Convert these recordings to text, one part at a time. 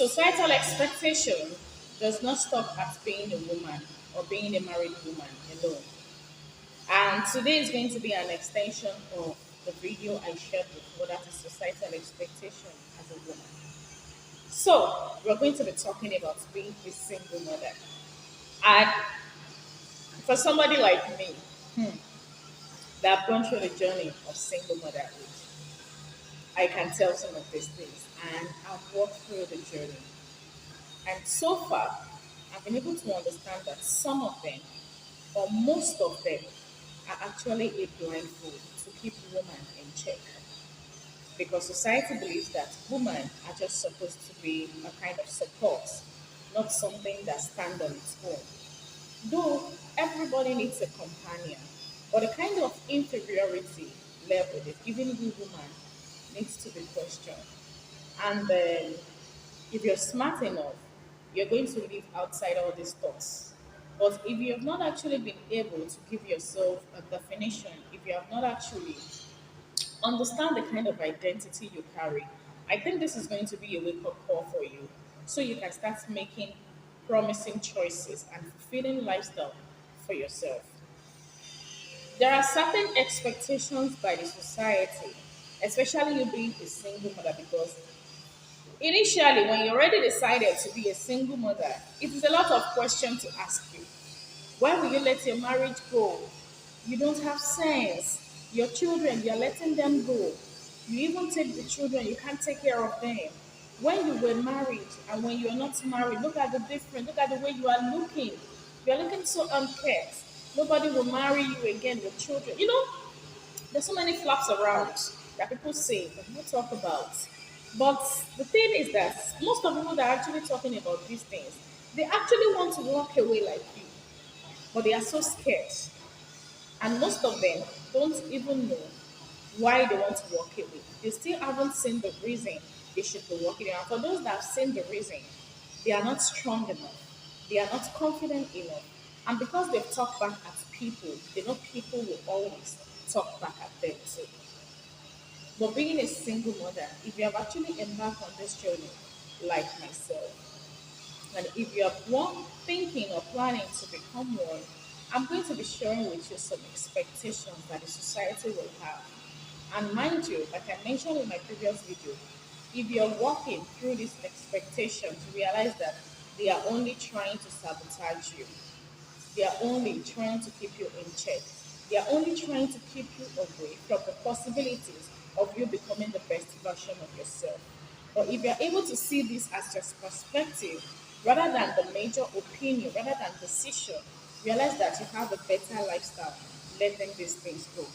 Societal expectation does not stop at being a woman or being a married woman alone. And today is going to be an extension of the video I shared before, that is societal expectation as a woman. So, we're going to be talking about being a single mother. And for somebody like me that have gone through the journey of single motherhood, I can tell some of these things. And I've walked through the journey. And so far, I've been able to understand that some of them, or most of them, are actually a blindfold to keep women in check. Because society believes that women are just supposed to be a kind of support, not something that stands on its own. Though everybody needs a companion, but the kind of inferiority level they've given you woman needs to be questioned. And then if you're smart enough, you're going to live outside all these thoughts. But if you have not actually been able to give yourself a definition, if you have not actually understand the kind of identity you carry, I think this is going to be a wake up call for you. So you can start making promising choices and fulfilling lifestyle for yourself. There are certain expectations by the society, especially you being a single mother, because initially, when you already decided to be a single mother, it is a lot of questions to ask you. Why will you let your marriage go? You don't have sense. Your children, you're letting them go. You even take the children, you can't take care of them. When you were married and when you're not married, look at the difference. Look at the way you are looking. You're looking so unkept. Nobody will marry you again with children. There's so many flaps around that people say, that people talk about. But the thing is that most of the people that are actually talking about these things, they actually want to walk away like you, but they are so scared. And most of them don't even know why they want to walk away. They still haven't seen the reason they should be walking away. And for those that have seen the reason, they are not strong enough. They are not confident enough. And because they've talked back at people, they know people will always talk back at them too. But being a single mother, if you have actually embarked on this journey, like myself, and if you are one thinking or planning to become one, I'm going to be sharing with you some expectations that the society will have. And mind you, like I mentioned in my previous video, if you're walking through these expectations, realize that they are only trying to sabotage you. They are only trying to keep you in check. They are only trying to keep you away from the possibilities of you becoming the best version of yourself. But if you're able to see this as just perspective, rather than the major opinion, rather than decision, realize that you have a better lifestyle, letting these things go.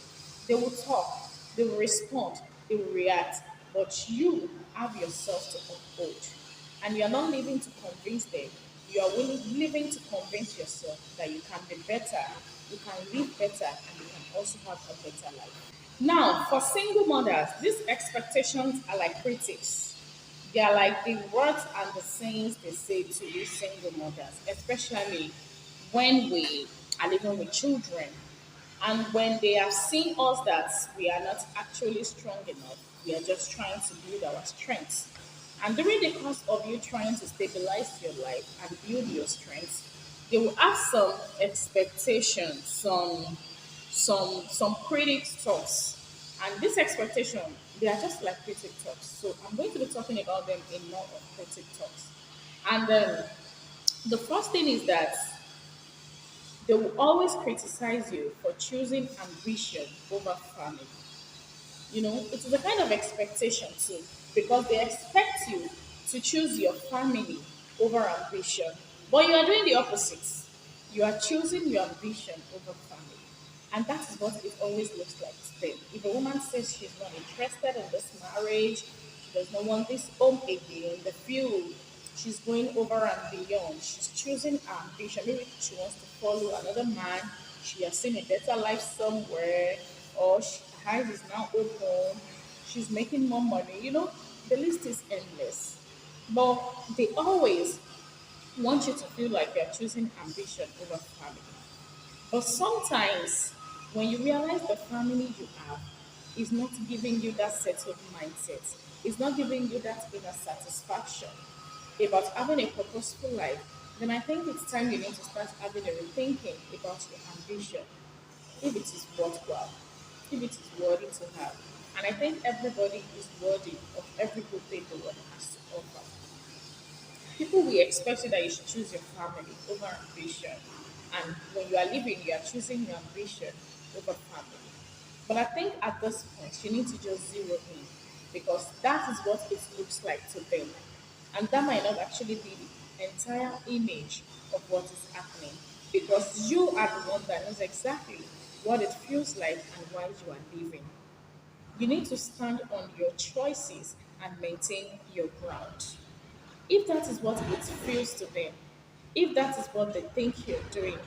They will talk, they will respond, they will react, but you have yourself to uphold. And you're not living to convince them. You are living to convince yourself that you can be better, you can live better, and you can also have a better life. Now, for single mothers, these expectations are like critics. They are like the words and the sayings they say to you single mothers, especially when we are living with children and when they have seen us that we are not actually strong enough. We are just trying to build our strengths. And during the course of you trying to stabilize your life and build your strengths, they will have some expectations, some critics talks. And this expectation, they are just like critic talks. So I'm going to be talking about them in more of critic talks. And the first thing is that they will always criticize you for choosing ambition over family. It is a kind of expectation too, because they expect you to choose your family over ambition. But you are doing the opposite. You are choosing your ambition over family. And that is what it always looks like to them. If a woman says she's not interested in this marriage, she does not want this home again, the field, she's going over and beyond. She's choosing her ambition. Maybe she wants to follow another man. She has seen a better life somewhere, or her eyes is now open. She's making more money. The list is endless. But they always want you to feel like you're choosing ambition over family. But sometimes, when you realize the family you have is not giving you that settled mindset, it's not giving you that inner satisfaction, about having a purposeful life, then I think it's time you need to start having a rethinking about your ambition, if it is worthwhile, if it is worthy to have. And I think everybody is worthy of every good thing the world has to offer. People will expect you that you should choose your family over ambition. And when you are living, you are choosing your ambition over family. But I think at this point, you need to just zero in because that is what it looks like to them. And that might not actually be the entire image of what is happening because you are the one that knows exactly what it feels like and why you are living. You need to stand on your choices and maintain your ground. If that is what it feels to them, if that is what they think you're doing,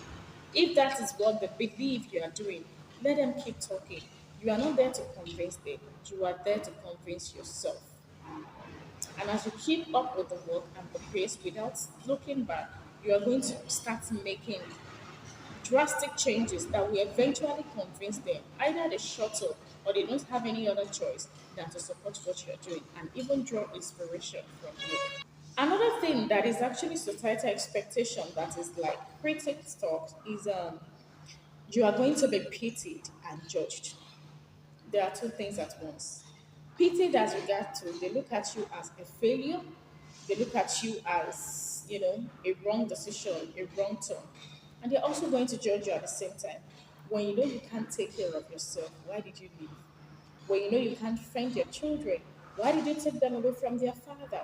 if that is what they believe you are doing, let them keep talking. You are not there to convince them, you are there to convince yourself. And as you keep up with the work and the pace without looking back, you are going to start making drastic changes that will eventually convince them either they shut up or they don't have any other choice than to support what you're doing and even draw inspiration from you. Another thing that is actually societal expectation that is like critics talk is you are going to be pitied and judged. There are two things at once. Pitied as regard to they look at you as a failure, they look at you as, a wrong decision, a wrong turn. And they're also going to judge you at the same time. When you know you can't take care of yourself, why did you leave? When you know you can't friend your children, why did you take them away from their father?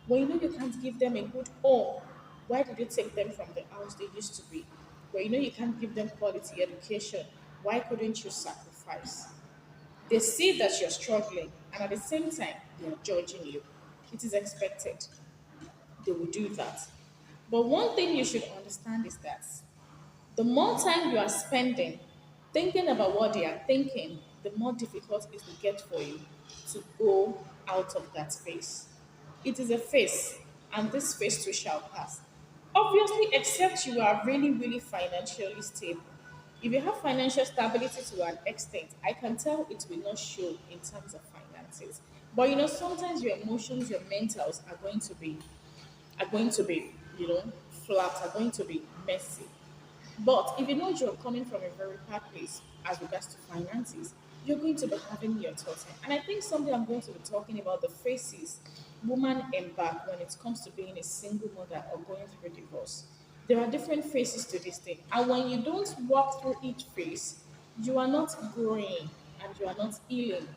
When you know you can't give them a good home, why did you take them from the house they used to be? When you know you can't give them quality education, why couldn't you sacrifice? They see that you're struggling, and at the same time, they are judging you. It is expected. They will do that. But one thing you should understand is that the more time you are spending thinking about what they are thinking, the more difficult it will get for you to go out of that phase. It is a phase, and this phase too shall pass. Obviously, except you are really, really financially stable. If you have financial stability to an extent, I can tell it will not show in terms of finances. But sometimes your emotions, your mentals are going to be, flat, are going to be messy. But if you know you're coming from a very bad place as regards to finances, you're going to be having your thoughts. And I think someday I'm going to be talking about the phases women embark when it comes to being a single mother or going through divorce. There are different phases to this thing. And when you don't walk through each phase, you are not growing and you are not healing.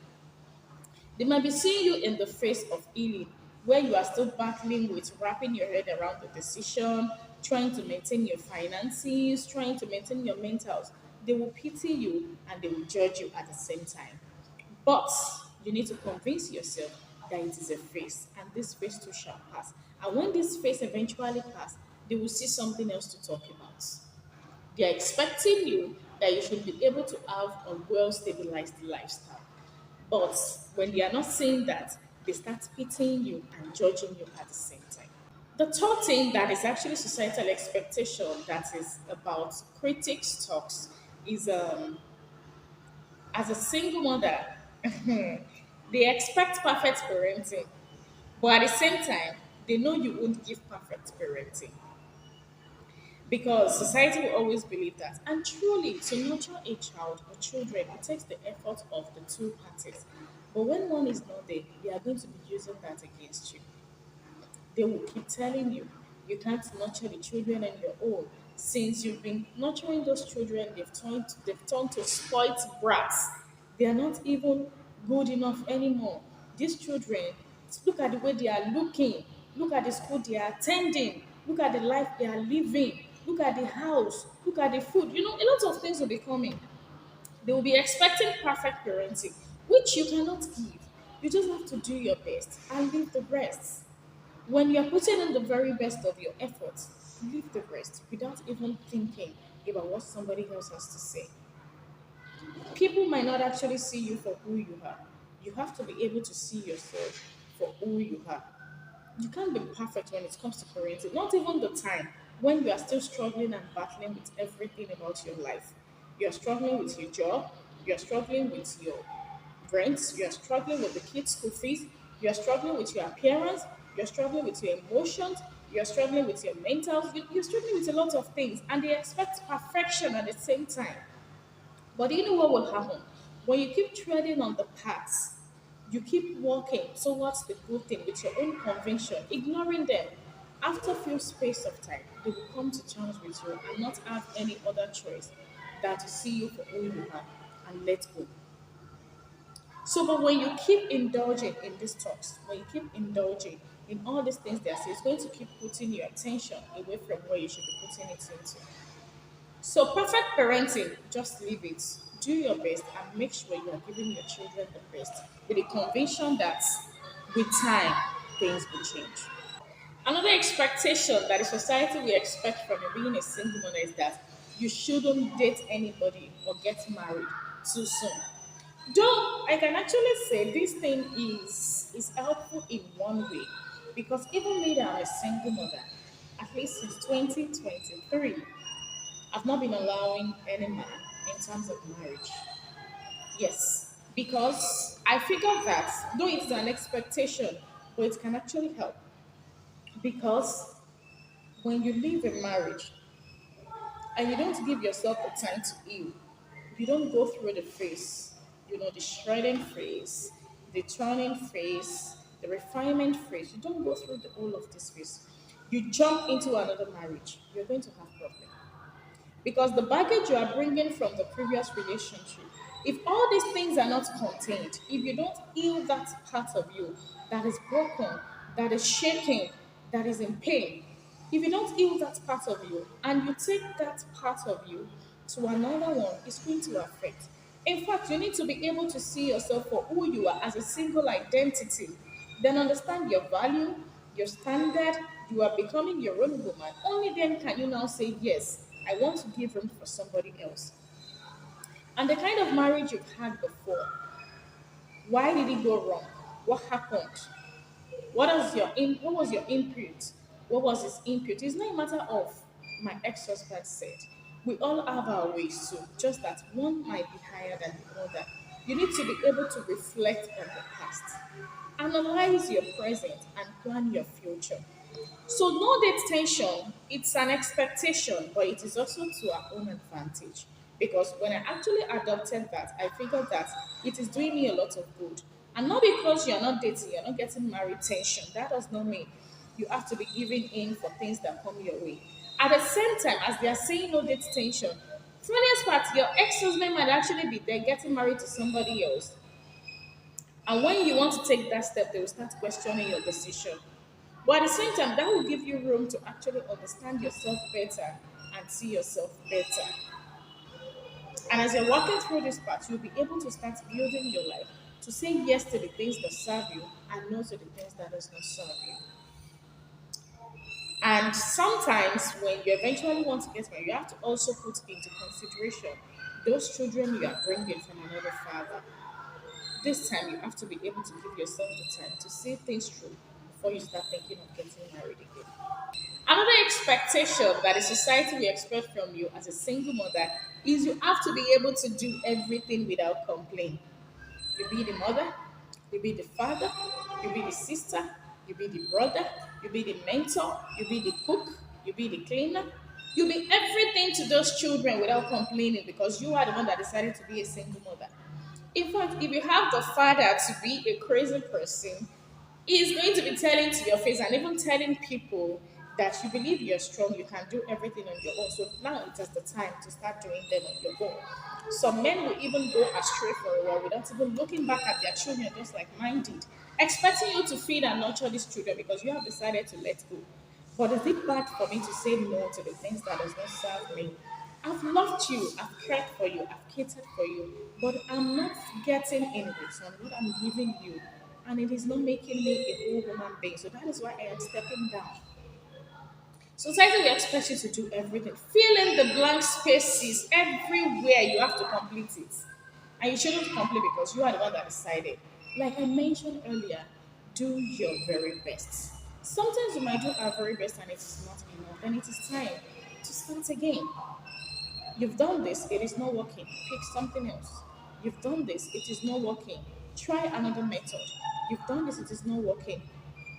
They might be seeing you in the face of healing, where you are still battling with wrapping your head around the decision, trying to maintain your finances, trying to maintain your mentals. They will pity you and they will judge you at the same time. But you need to convince yourself that it is a phase and this phase too shall pass. And when this phase eventually pass, they will see something else to talk about. They are expecting you that you should be able to have a well stabilized lifestyle. But when they are not seeing that, they start pitying you and judging you at the same time. The third thing that is actually societal expectation that is about critics talks is as a single mother, they expect perfect parenting, but at the same time, they know you won't give perfect parenting because society will always believe that. And truly, to nurture a child or children, it takes the effort of the two parties. But when one is not there, they are going to be using that against you. They will keep telling you you can't nurture the children on your own. Since you've been nurturing those children, they've turned to spoilt brats. They are not even good enough anymore. These children, look at the way they are looking. Look at the school they are attending. Look at the life they are living. Look at the house. Look at the food. A lot of things will be coming. They will be expecting perfect parenting, which you cannot give. You just have to do your best and leave the rest. When you're putting in the very best of your efforts, leave the rest without even thinking about what somebody else has to say. People might not actually see you for who you are. You have to be able to see yourself for who you are. You can't be perfect when it comes to parenting, not even the time when you are still struggling and battling with everything about your life. You're struggling with your job, you're struggling with your rent, you're struggling with the kids' school fees, you're struggling with your appearance, you're struggling with your emotions, you're struggling with your mental, you're struggling with a lot of things, and they expect perfection at the same time. But you know what will happen? When you keep treading on the paths, you keep walking towards the good thing with your own conviction, ignoring them. After a few space of time, they will come to terms with you and not have any other choice than to see you for who you are and let go. So, but when you keep indulging in these talks, when you keep indulging in all these things they are saying, it's going to keep putting your attention away from where you should be putting it into. So, perfect parenting, just leave it. Do your best and make sure you are giving your children the best with the conviction that with time, things will change. Another expectation that the society will expect from you being a single mother is that you shouldn't date anybody or get married too soon. Though I can actually say this thing is helpful in one way because even me that I'm a single mother, at least since 2023, I've not been allowing any man in terms of marriage. Yes, because I figured that though it's an expectation, but it can actually help because when you leave a marriage and you don't give yourself the time to heal, you don't go through the phase, the shredding phase, the turning phase, the refinement phase. You don't go through all of this phase. You jump into another marriage, you're going to have problems. Because the baggage you are bringing from the previous relationship, if all these things are not contained, if you don't heal that part of you that is broken, that is shaking, that is in pain, if you don't heal that part of you and you take that part of you to another one, it's going to affect. In fact, you need to be able to see yourself for who you are as a single identity. Then understand your value, your standard, you are becoming your own woman. Only then can you now say, yes, I want to give room for somebody else. And the kind of marriage you've had before, why did it go wrong? What happened? What was your input? What was his input? It's not a matter of my ex-husband said. We all have our ways too, just that one might be higher than the other. You need to be able to reflect on the past, analyze your present, and plan your future. So no date tension, it's an expectation, but it is also to our own advantage. Because when I actually adopted that, I figured that it is doing me a lot of good. And not because you're not dating, you're not getting married tension. That does not mean you have to be giving in for things that come your way. At the same time, as they are saying no date tension, funniest part, your ex-husband might actually be there getting married to somebody else. And when you want to take that step, they will start questioning your decision. But at the same time, that will give you room to actually understand yourself better and see yourself better. And as you're walking through this path, you'll be able to start building your life to say yes to the things that serve you and no to the things that does not serve you. And sometimes when you eventually want to get married, you have to also put into consideration those children you are bringing from another father. This time you have to be able to give yourself the time to see things through before you start thinking of getting married again. Another expectation that the society will expect from you as a single mother is you have to be able to do everything without complaint. You be the mother, you be the father, you be the sister, you be the brother, you be the mentor, you be the cook, you be the cleaner. You be everything to those children without complaining because you are the one that decided to be a single mother. In fact, if you have the father to be a crazy person, he is going to be telling to your face and even telling people that you believe you're strong, you can do everything on your own. So now it is the time to start doing them on your own. Some men will even go astray for a while without even looking back at their children, just like mine did, expecting you to feed and nurture these children because you have decided to let go. But is it bad for me to say no to the things that does not serve me? I've loved you, I've cared for you, I've catered for you, but I'm not getting in return what I'm giving you, and it is not making me a whole human being. So that is why I am stepping down. Society will expect you to do everything. Fill in the blank spaces everywhere. You have to complete it. And you shouldn't complain because you are the one that decided. Like I mentioned earlier, do your very best. Sometimes you might do our very best and it is not enough. Then it is time to start again. You've done this, it is not working. Pick something else. You've done this, it is not working. Try another method. You've done this, it is not working.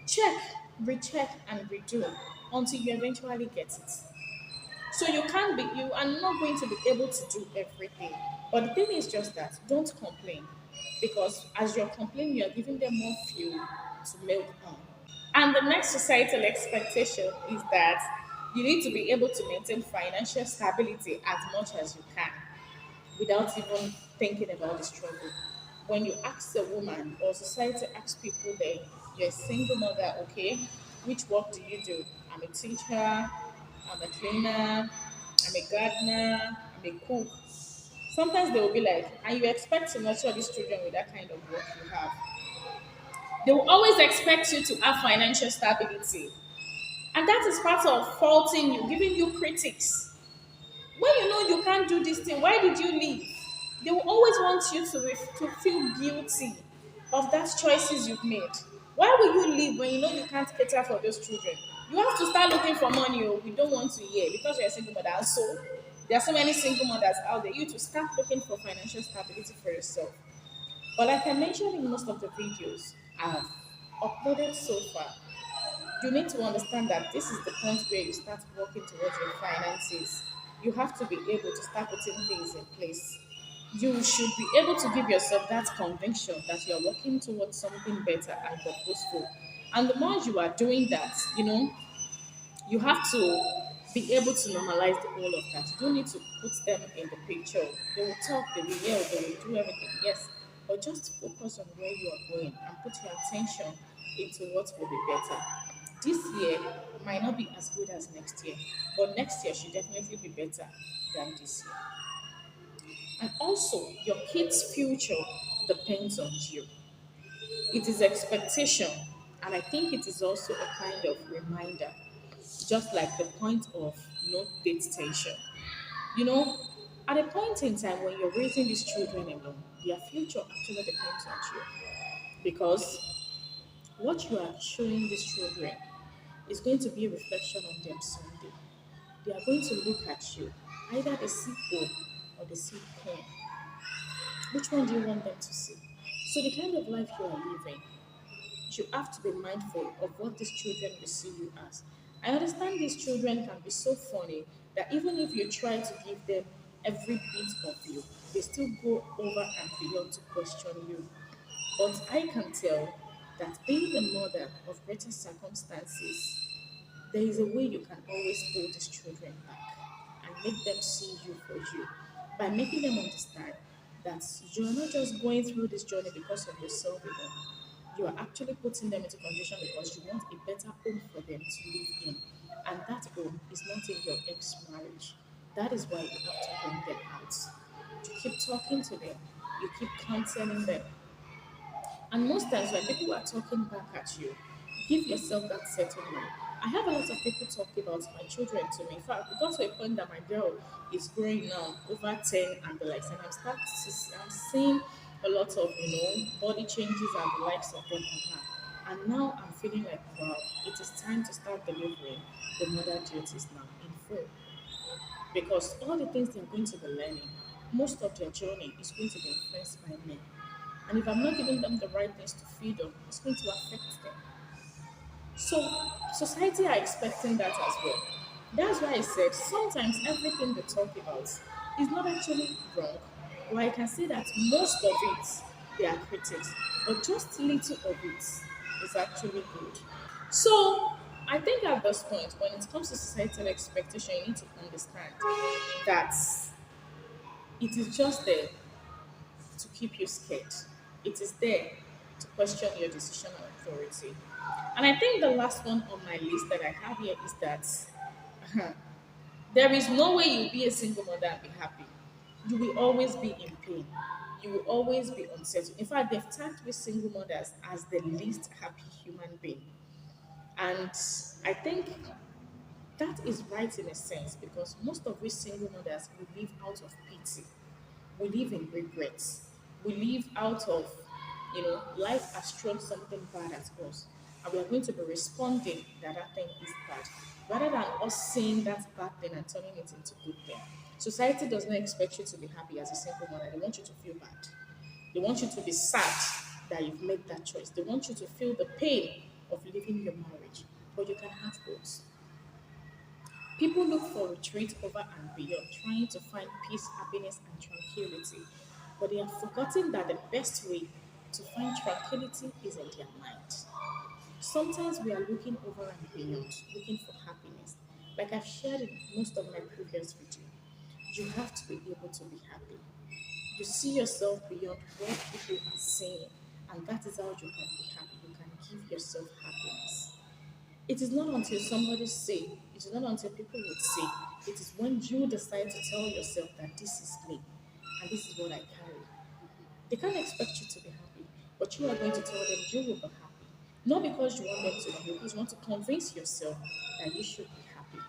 Check. recheck and redo until you eventually get it. So you are not going to be able to do everything. But the thing is just that don't complain, because as you're complaining, you're giving them more fuel to milk on. And the next societal expectation is that you need to be able to maintain financial stability as much as you can without even thinking about the struggle. When you ask a woman or society asks people that you're a single mother, okay, which work do you do? I'm a teacher, I'm a cleaner, I'm a gardener, I'm a cook. Sometimes they will be like, and you expect to nurture these children with that kind of work you have. They will always expect you to have financial stability. And that is part of faulting you, giving you critics. When you know you can't do this thing, why did you leave? They will always want you to feel guilty of that choices you've made. Why will you leave when you know you can't cater for those children? You have to start looking for money. Oh, we don't want to hear because you're a single mother. And so there are so many single mothers out there. You to start looking for financial stability for yourself. But like I mentioned in most of the videos I've uploaded so far, you need to understand that this is the point where you start working towards your finances. You have to be able to start putting things in place. You should be able to give yourself that conviction that you're working towards something better and purposeful. And the more you are doing that, you have to be able to normalize all of that. You don't need to put them in the picture. They will talk, they will yell, they will do everything, yes. But just focus on where you are going and put your attention into what will be better. This year might not be as good as next year, but next year should definitely be better than this year. And also, your kids' future depends on you. It is expectation, and I think it is also a kind of reminder, just like the point of no date tension. You know, at a point in time when you're raising these children alone, their future actually depends on you. Because what you are showing these children is going to be a reflection on them someday. They are going to look at you. Either they see hope or they see pain. Which one do you want them to see? So the kind of life you are living, you have to be mindful of what these children will see you as. I understand these children can be so funny that even if you try to give them every bit of you, they still go over and beyond to question you. But I can tell that being a mother of greater circumstances, there is a way you can always pull these children back and make them see you for you by making them understand that you're not just going through this journey because of yourself alone. You are actually putting them into condition because you want a better home for them to live in. And that home is not in your ex marriage. That is why you have to bring them out. You keep talking to them, you keep counseling them, and most times when people are talking back at you, give yourself that settlement. I have a lot of people talking about my children to me. In fact, it got to a point that my girl is growing now, over 10 and the likes, and I'm seeing a lot of, body changes and the likes of them on her. And now I'm feeling like, wow, it is time to start delivering the mother duties now in full. Because all the things they're going to be learning, most of their journey is going to be influenced by me. And if I'm not giving them the right things to feed on, it's going to affect them. So society are expecting that as well. That's why I said sometimes everything they talk about is not actually wrong. Or I can say that most of it they are critics, but just little of it is actually good. So I think at this point, when it comes to societal expectation, you need to understand that it is just there to keep you scared. It is there to question your decision and authority. And I think the last one on my list that I have here is that there is no way you'll be a single mother and be happy. You will always be in pain. You will always be unsettled. In fact, they've tagged with single mothers as the least happy human being. And I think that is right in a sense because most of we single mothers we live out of pity. We live in regrets. We live out of, life has thrown something bad at us. And we are going to be responding that that thing is bad. Rather than us seeing that bad thing and turning it into good thing. Society does not expect you to be happy as a single mother. They want you to feel bad. They want you to be sad that you've made that choice. They want you to feel the pain of leaving your marriage. but you can have both. People look for retreat over and beyond, trying to find peace, happiness, and tranquility. But they have forgotten that the best way to find tranquility is in their mind. Sometimes we are looking over and beyond, looking for happiness. Like I've shared in most of my previous video, you have to be able to be happy. You see yourself beyond what people are saying, and that is how you can be happy. You can give yourself happiness. It is not until somebody say, it is not until people would say, it is when you decide to tell yourself that this is me and this is what I carry. They can't expect you to be happy, but you are going to tell them you will be happy. Not because you want them to be, because you want to convince yourself that you should be happy.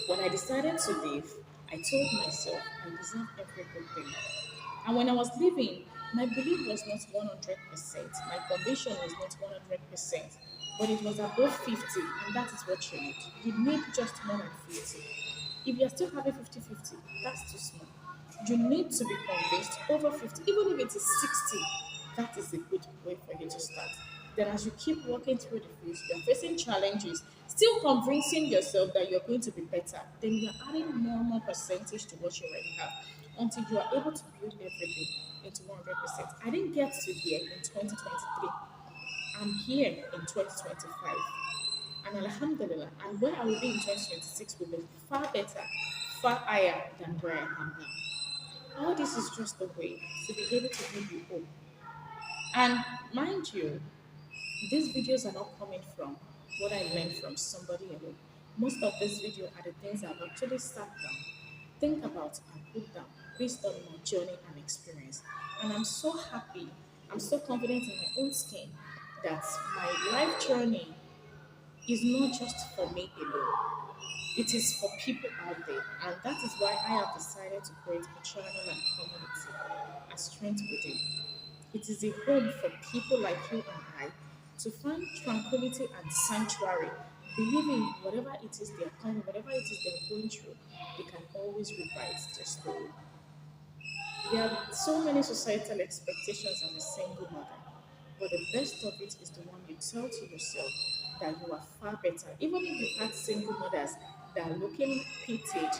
When I decided to leave, I told myself I deserve every good thing. And when I was leaving, my belief was not 100%. My conviction was not 100%, but it was above 50, and that is what you need. You need just more than 50. If you're still having 50-50, that's too small. You need to be convinced over 50, even if it is 60, that is a good way for you to start. Then, as you keep walking through the fields, you're facing challenges, still convincing yourself that you're going to be better, then you're adding more and more percentage to what you already have until you are able to build everything into 100%. I didn't get to here in 2023. I'm here in 2025. And Alhamdulillah, and where I will be in 2026 will be far better, far higher than where I am now. All this is just a way to be able to give you hope. And mind you, these videos are not coming from what I learned from somebody alone. Most of these videos are the things I've actually sat down, think about, and put down based on my journey and experience. And I'm so happy, I'm so confident in my own skin that my life journey is not just for me alone. It is for people out there. And that is why I have decided to create a channel and community, a strength within. It is a home for people like you and I to find tranquility and sanctuary, believing whatever it is they're coming, whatever it is they're going through, they can always rewrite their story. There are so many societal expectations as a single mother, but the best of it is the one you tell to yourself that you are far better. Even if you've had single mothers that are looking pitied,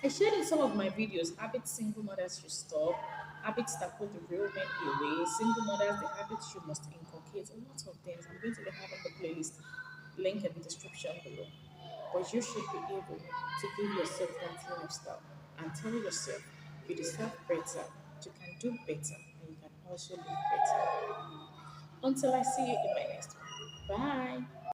I shared in some of my videos habits single mothers should stop, habits that put the real men away, single mothers, the habits you must inculcate, a lot of things. I'm going to be having the playlist link in the description below. But you should be able to give yourself that lifestyle and tell yourself you deserve better, you can do better, and you can also live better. Until I see you in my next one. Bye.